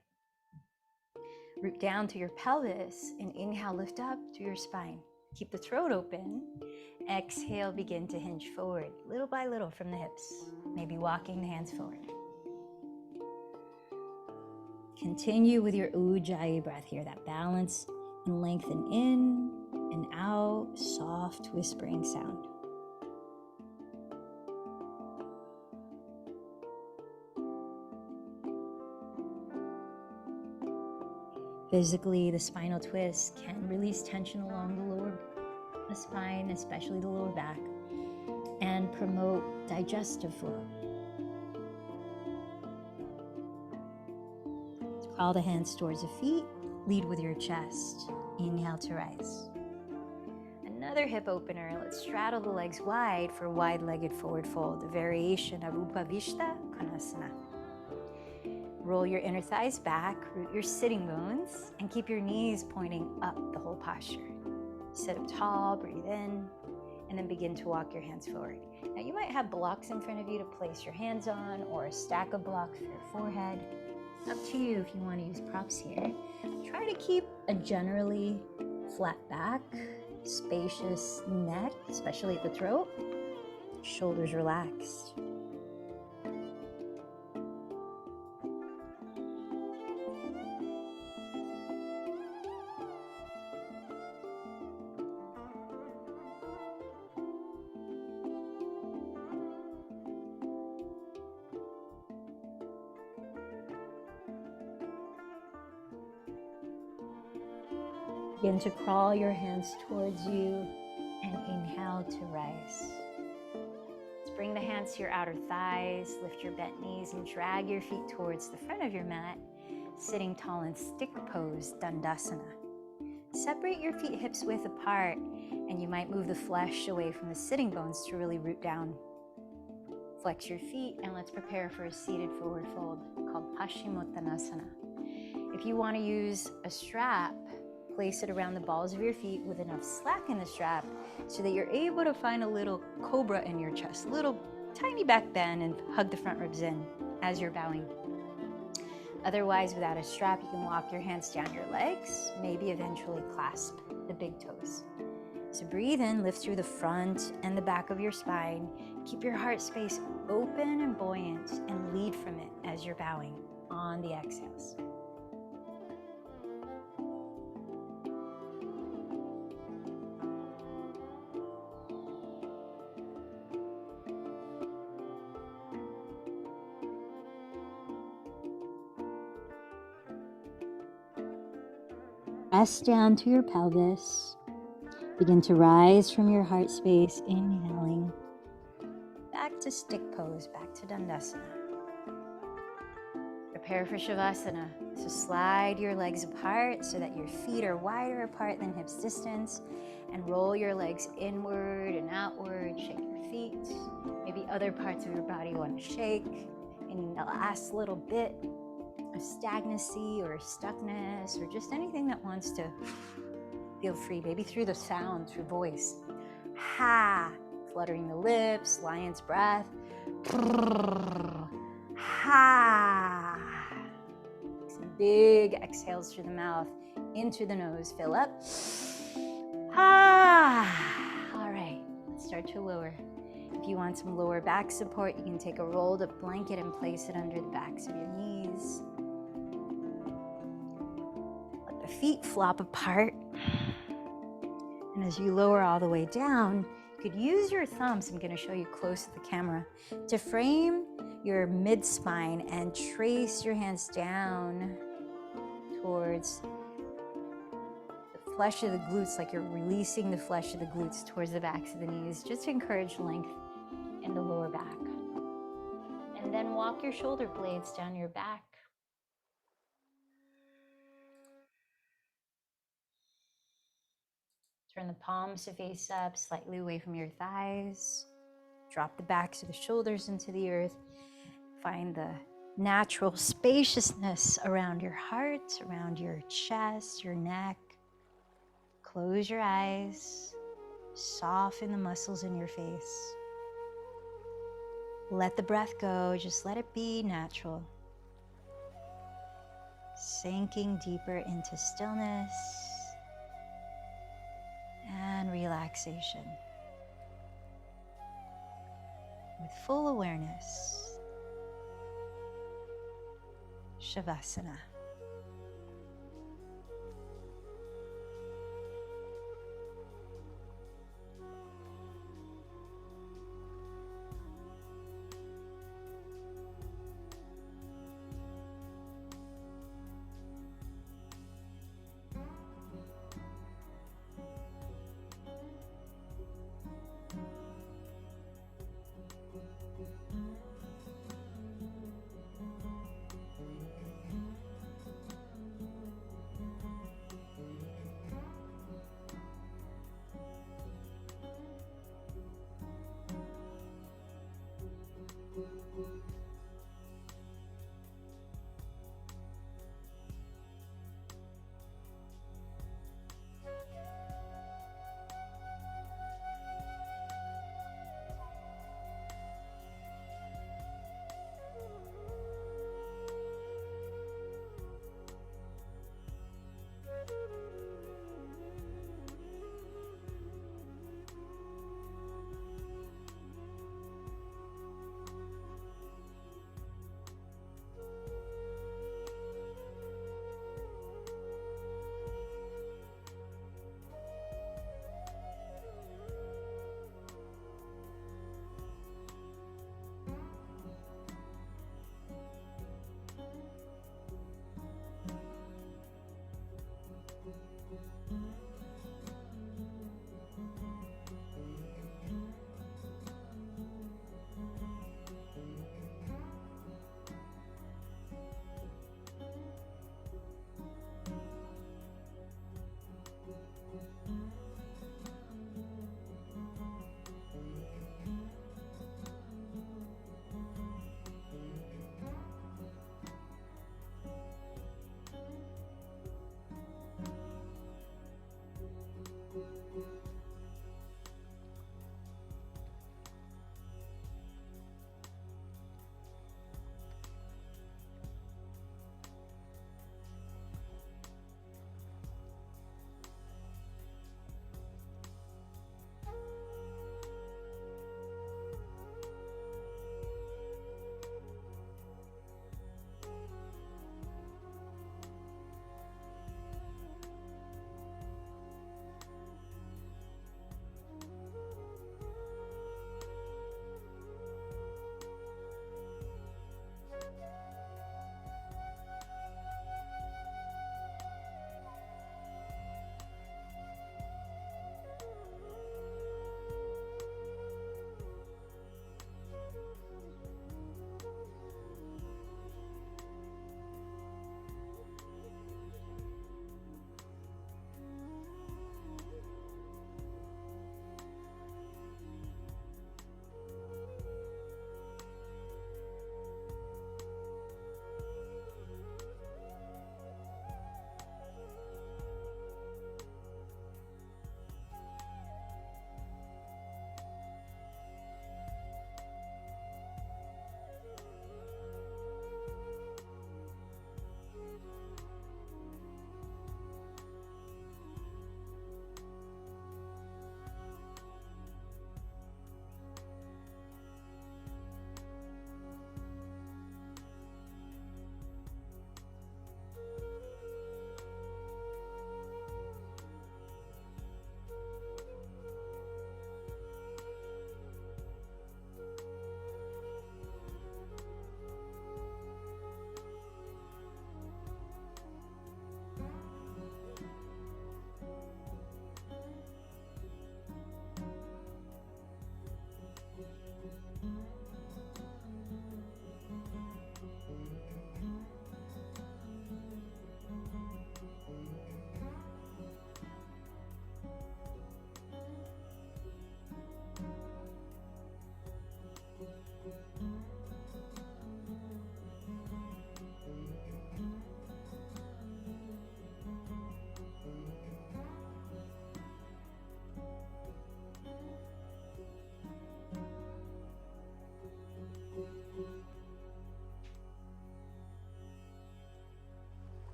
Root down to your pelvis and inhale, lift up through your spine. Keep the throat open. Exhale, begin to hinge forward, little by little from the hips, maybe walking the hands forward. Continue with your Ujjayi breath here, that balance and lengthen in and out, soft whispering sound. Physically, the spinal twist can release tension along the spine, especially the lower back, and promote digestive flow. Crawl the hands towards the feet, lead with your chest. Inhale to rise. Another hip opener. Let's straddle the legs wide for wide-legged forward fold, a variation of Upavishta Konasana. Roll your inner thighs back, root your sitting bones, and keep your knees pointing up the whole posture. Sit up tall, breathe in, and then begin to walk your hands forward. Now you might have blocks in front of you to place your hands on, or a stack of blocks for your forehead. Up to you if you want to use props here. Try to keep a generally flat back, spacious neck, especially at the throat, shoulders relaxed. Begin to crawl your hands towards you and inhale to rise. Let's bring the hands to your outer thighs, lift your bent knees and drag your feet towards the front of your mat, sitting tall in stick pose, Dandasana. Separate your feet hips width apart, and you might move the flesh away from the sitting bones to really root down. Flex your feet and let's prepare for a seated forward fold called Paschimottanasana. If you want to use a strap, place it around the balls of your feet with enough slack in the strap so that you're able to find a little cobra in your chest, little tiny back bend, and hug the front ribs in as you're bowing. Otherwise, without a strap, you can walk your hands down your legs, maybe eventually clasp the big toes. So breathe in, lift through the front and the back of your spine. Keep your heart space open and buoyant and lead from it as you're bowing on the exhales. Press down to your pelvis. Begin to rise from your heart space, inhaling. Back to stick pose, back to Dandasana. Prepare for Shavasana. So slide your legs apart so that your feet are wider apart than hips distance, and roll your legs inward and outward. Shake your feet. Maybe other parts of your body want to shake. And the last little bit of stagnancy or stuckness or just anything that wants to feel free, maybe through the sound, through voice. Ha, fluttering the lips, lion's breath. Ha. Some big exhales through the mouth, into the nose, fill up. Ha. All right, let's start to lower. If you want some lower back support, you can take a rolled up blanket and place it under the backs of your knees. Let the feet flop apart. And as you lower all the way down, you could use your thumbs, I'm going to show you close to the camera, to frame your mid-spine and trace your hands down towards the flesh of the glutes, like you're releasing the flesh of the glutes towards the backs of the knees, just to encourage length in the lower back. And then walk your shoulder blades down your back. Turn the palms to face up, slightly away from your thighs. Drop the backs of the shoulders into the earth. Find the natural spaciousness around your heart, around your chest, your neck. Close your eyes. Soften the muscles in your face. Let the breath go. Just let it be natural. Sinking deeper into stillness and relaxation. With full awareness, Shavasana.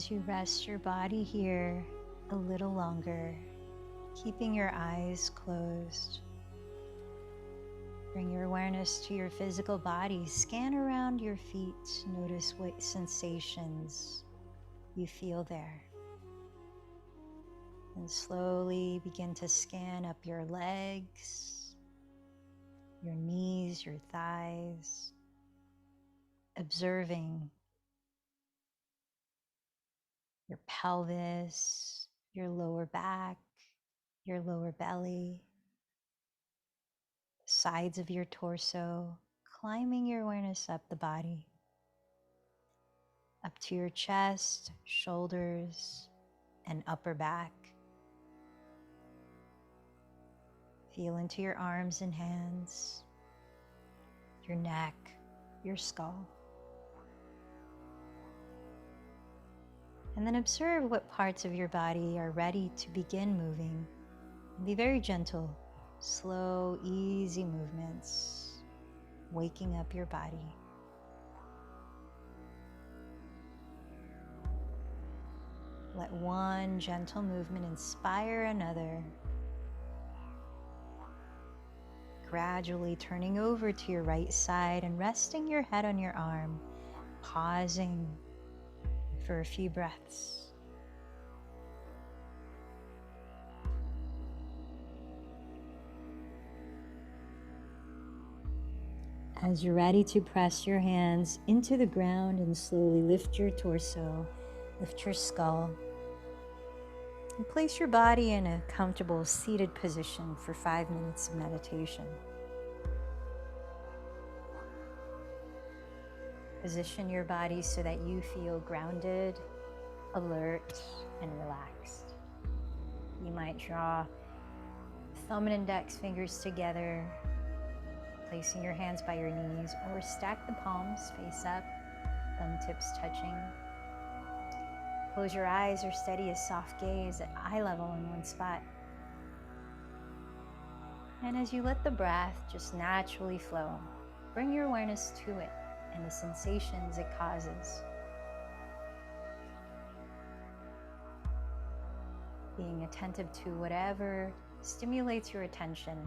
As you rest your body here a little longer, keeping your eyes closed, bring your awareness to your physical body. Scan around your feet. Notice what sensations you feel there. And slowly begin to scan up your legs, your knees, your thighs, observing your pelvis, your lower back, your lower belly, sides of your torso, climbing your awareness up the body, up to your chest, shoulders, and upper back. Feel into your arms and hands, your neck, your skull. And then observe what parts of your body are ready to begin moving. Be very gentle, slow, easy movements, waking up your body. Let one gentle movement inspire another, gradually turning over to your right side and resting your head on your arm, pausing for a few breaths. As you're ready to press your hands into the ground and slowly lift your torso, lift your skull, and place your body in a comfortable seated position for 5 minutes of meditation. Position your body so that you feel grounded, alert, and relaxed. You might draw thumb and index fingers together, placing your hands by your knees, or stack the palms face up, thumb tips touching. Close your eyes or steady a soft gaze at eye level in one spot. And as you let the breath just naturally flow, bring your awareness to it and the sensations it causes. Being attentive to whatever stimulates your attention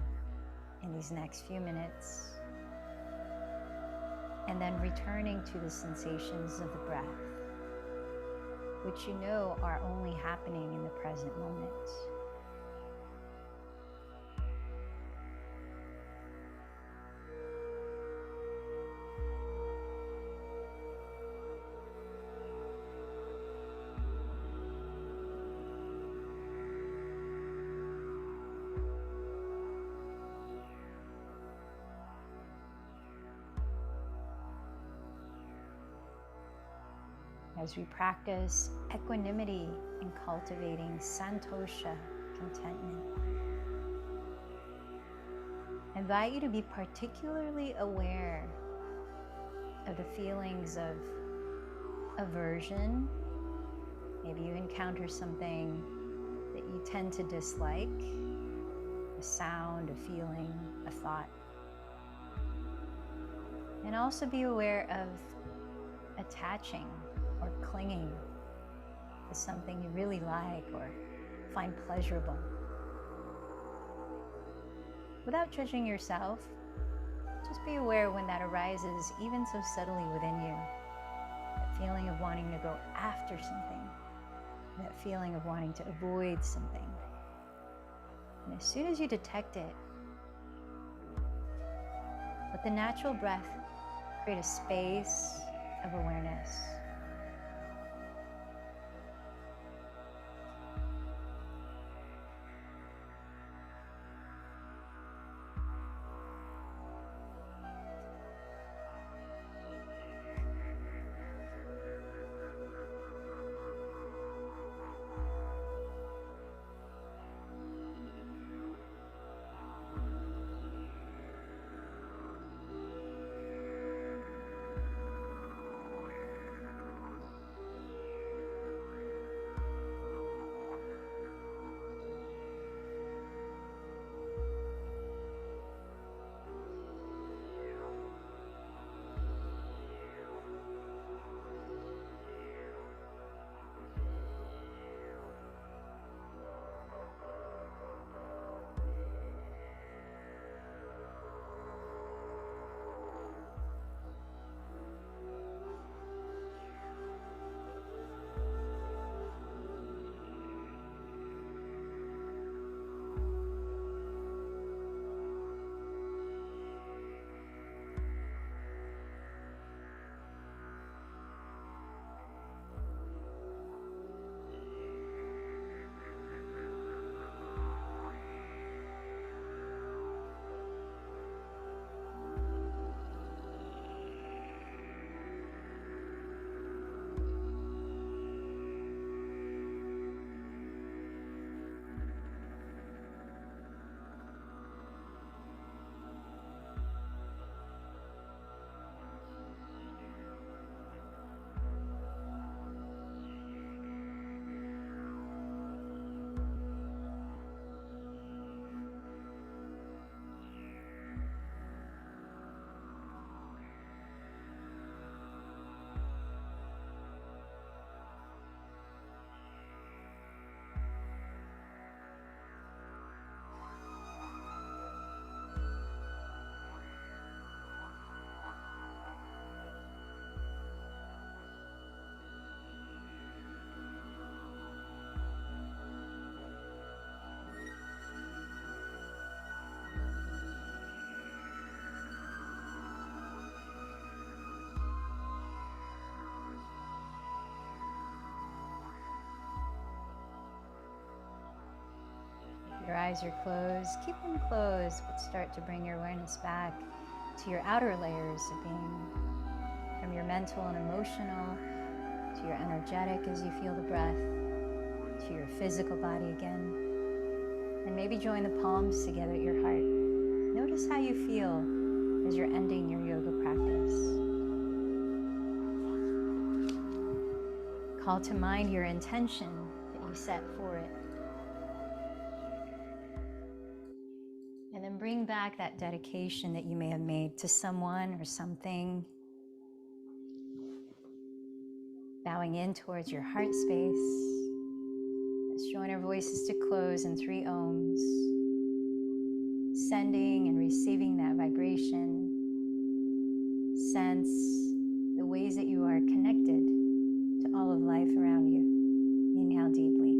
in these next few minutes, and then returning to the sensations of the breath, which you know are only happening in the present moment. As we practice equanimity in cultivating santosha, contentment, I invite you to be particularly aware of the feelings of aversion. Maybe you encounter something that you tend to dislike, a sound, a feeling, a thought. And also be aware of attaching or clinging to something you really like or find pleasurable. Without judging yourself, just be aware when that arises, even so subtly within you. That feeling of wanting to go after something, that feeling of wanting to avoid something. And as soon as you detect it, let the natural breath create a space of awareness. eyes are closed, keep them closed, but start to bring your awareness back to your outer layers of being, from your mental and emotional to your energetic as you feel the breath, to your physical body again. And maybe join the palms together at your heart. Notice how you feel as you're ending your yoga practice. Call to mind your intention that you set for it. And then bring back that dedication that you may have made to someone or something. Bowing in towards your heart space. Let's join our voices to close in 3 ohms. Sending and receiving that vibration. Sense the ways that you are connected to all of life around you. Inhale deeply.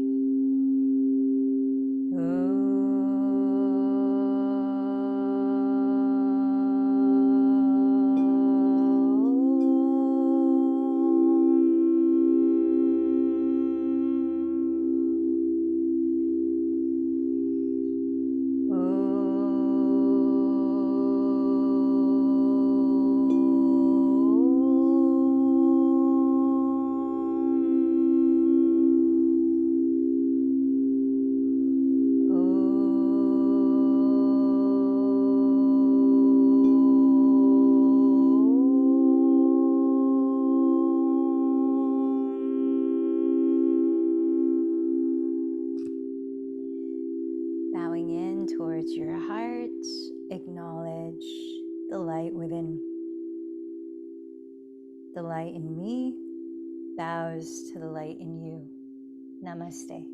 Bowing in towards your heart, acknowledge the light within. The light in me bows to the light in you. Namaste.